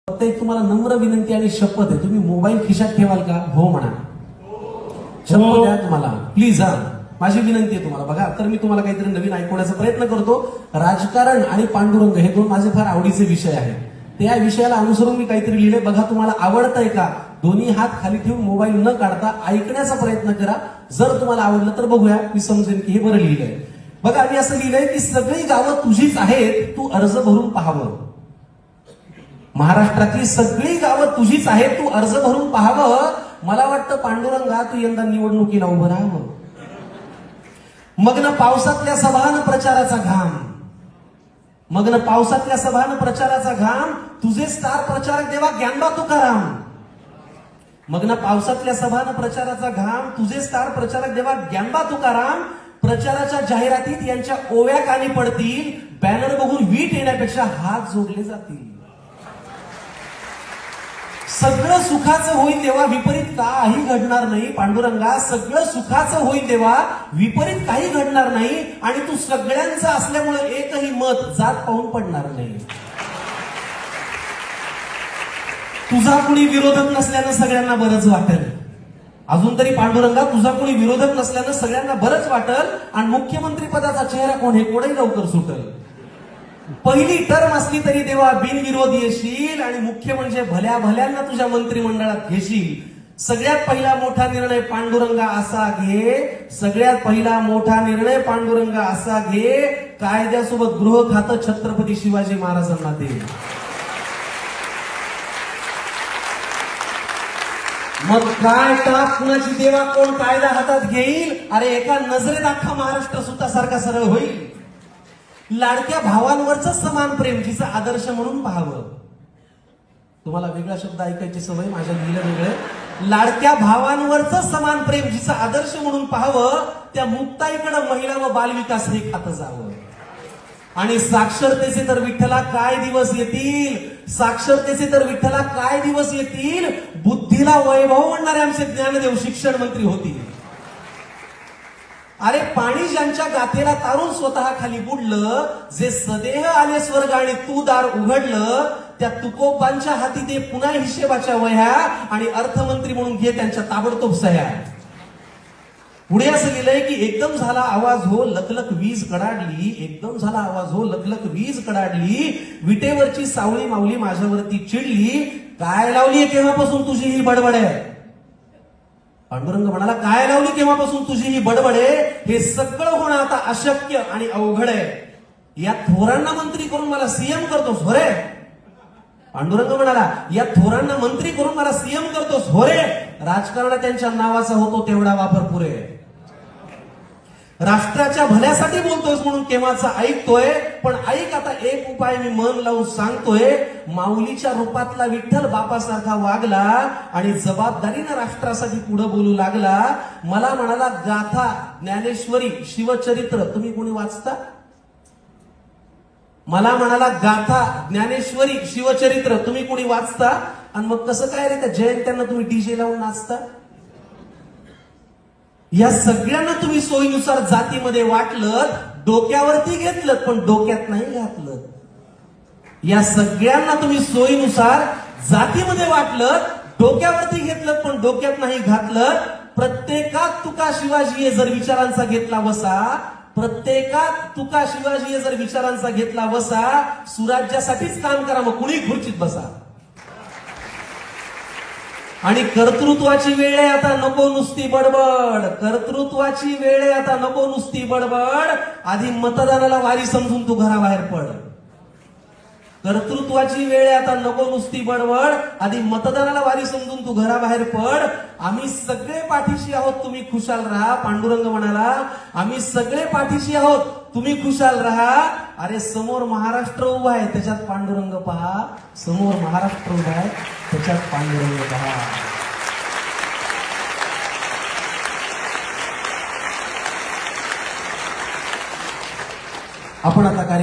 फक्त एक तुम्हाला नम्र विनंती आणि शपथ आहे, तुम्ही मोबाईल खिशात ठेवाल का? हो म्हणा. शपथ द्या तुम्हाला, प्लीज. हा, माझी विनंती आहे तुम्हाला. बघा, तर मी तुम्हाला काहीतरी नवीन ऐकवण्याचा प्रयत्न करतो. राजकारण आणि पांडुरंग हे दोन माझे फार आवडीचे विषय आहेत. त्या विषयाला अनुसरून मी काहीतरी लिहिले. बघा, तुम्हाला आवडतंय का? दोन्ही हात खाली ठेवून मोबाईल न काढता ऐकण्याचा प्रयत्न करा. जर तुम्हाला आवडलं तर बघूया, मी समजेन की हे बरं लिहिलंय. बघा, मी असं लिहिलंय की सगळी गावं तुझीच आहेत, तू अर्ज भरून पाहावं. महाराष्ट्रातली सगळी गावं तुझीच आहेत, तू अर्ज भरून पाहावं. मला वाटतं पांडुरंगा, तू यंदा निवडणुकीला उभं राहावं. मग्न पावसातल्या सभान प्रचाराचा घाम, मग्न पावसातल्या सभान प्रचाराचा घाम, तुझे स्टार प्रचारक देवा ज्ञानबा तुकाराम. मग्न पावसातल्या सभान प्रचाराचा घाम, तुझे स्टार प्रचारक देवा ज्ञानबा तुकाराम. प्रचाराच्या जाहिरातीत यांच्या ओव्या कानी पडतील, बॅनर बघून वीट येण्यापेक्षा हात जोडले जातील. सगळं सुखाचं होईल तेव्हा विपरीत काही घडणार नाही. पांडुरंगा, सगळं सुखाचं होईल तेव्हा विपरीत काही घडणार नाही. आणि तू सगळ्यांचं असल्यामुळे एकही मत जात पाहून पडणार नाही. तुझा कुणी विरोधक नसल्यानं सगळ्यांना बरंच वाटेल. अजून तरी पांडुरंगा, तुझा कुणी विरोधक नसल्यानं सगळ्यांना बरंच वाटेल. आणि मुख्यमंत्री पदाचा चेहरा कोण हे कोणही लवकर सुटेल. पहिली टर्म असली तरी तेव्हा बिनविरोध येशील आणि मुख्य म्हणजे भल्या भल्यांना तुझ्या मंत्रिमंडळात घेशील. सगळ्यात पहिला मोठा निर्णय पांडुरंगा असा घे, सगळ्यात पहिला मोठा निर्णय पांडुरंगा असा घे, कायद्यासोबत गृह खातं छत्रपती शिवाजी महाराजांना दे. मग काय टाप कुणाची देवा, कोण कायदा हातात घेईल? अरे एका नजरेत अख्खा महाराष्ट्र सुतासारखा सरळ होईल. लाडक्या भावांवरच समान प्रेम, जिचा आदर्श म्हणून पाहावं. तुम्हाला वेगळा शब्द ऐकायची सवय, माझ्या लिहिलं वेगळं. लाडक्या भावांवरच समान प्रेम, जिचा आदर्श म्हणून पाहावं. त्या मुक्ताईकडे महिला व बालविकास हे खातं जावं. आणि साक्षरतेचे तर विठ्ठला काय दिवस येतील, साक्षरतेचे तर विठ्ठला काय दिवस येतील. बुद्धीला वैभव म्हणणारे आमचे ज्ञानदेव शिक्षण मंत्री होतील. अरे पाणी ज्यांच्या गाथेला तारून स्वतः खाली बुडलं, जे सदेह आले स्वर्ग आणि तू दार उघडलं, त्या तुकोबांच्या हाती ते पुन्हा हिशेबाच्या वह्या आणि अर्थमंत्री म्हणून घे त्यांच्या ताबडतोब सह्या. पुढे असं लिहिलंय की एकदम झाला आवाज हो लखलख वीज कडाडली, एकदम झाला आवाज हो लखलख वीज कडाडली, विटेवरची सावळी माऊली माझ्यावरती चिडली, काय लावली केव्हापासून तुझी ही बडबड आहे. पांडुरंग म्हणाला, काय लावली केव्हापासून तुझी ही बडबड आहे. हे सगळं होणं आता अशक्य आणि अवघड आहे. या थोरांना मंत्री करून मला सीएम करतोस हो रे. पांडुरंग म्हणाला, या थोरांना मंत्री करून मला सीएम करतोस हो रे. राजकारणात त्यांच्या नावाचा होतो तेवढा वापर पुरे. राष्ट्राच्या भल्यासाठी बोलतोस म्हणून केव्हाचा ऐकतोय. पण ऐक आता एक उपाय मी मन लावून सांगतोय. माऊलीच्या रूपातला विठ्ठल बापासारखा वागला आणि जबाबदारीनं राष्ट्रासाठी पुढे बोलू लागला. मला म्हणाला, गाथा ज्ञानेश्वरी शिवचरित्र तुम्ही कोणी वाचता? मला म्हणाला, गाथा ज्ञानेश्वरी शिवचरित्र तुम्ही कोणी वाचता? आणि मग कसं काय रे त्या जयंत्यांना तुम्ही डीजे लावून नाचता? या सगळ्यांना तुम्ही सोयीनुसार जातीमध्ये वाटलं, डोक्यावरती घेतलं पण डोक्यात नाही घातलं. या सगळ्यांना तुम्ही सोयीनुसार जातीमध्ये वाटलं, डोक्यावरती घेतलं पण डोक्यात नाही घातलं. प्रत्येकात तुका शिवाजी जर विचारांचा घेतला वसा, प्रत्येकात तुका शिवाजी जर विचारांचा घेतला वसा, सुराज्यासाठीच काम करा, मग कुणी खुर्चीत बसा. आणि कर्तृत्वाची वेळ आहे आता, नको नुसती बडबड. कर्तृत्वाची वेळ आहे आता, नको नुसती बडबड. आधी मतदानाला वारी समजून तू घराबाहेर पड. कर्तृत्वाची वेळ आहे आता, नको नुसती बडबड. आधी मतदानाला वारी समजून तू घराबाहेर पड. आम्ही सगळे पाठीशी आहोत, तुम्ही खुशाल राहा. पांडुरंग म्हणाला, आम्ही सगळे पाठीशी आहोत, तुम्ही खुशाल राहा. अरे समोर महाराष्ट्र उभा आहे, त्याच्यात पांडुरंग पहा. समोर महाराष्ट्र उभा आहे, त्याच्यात पांडुरंग पहा. आपण आता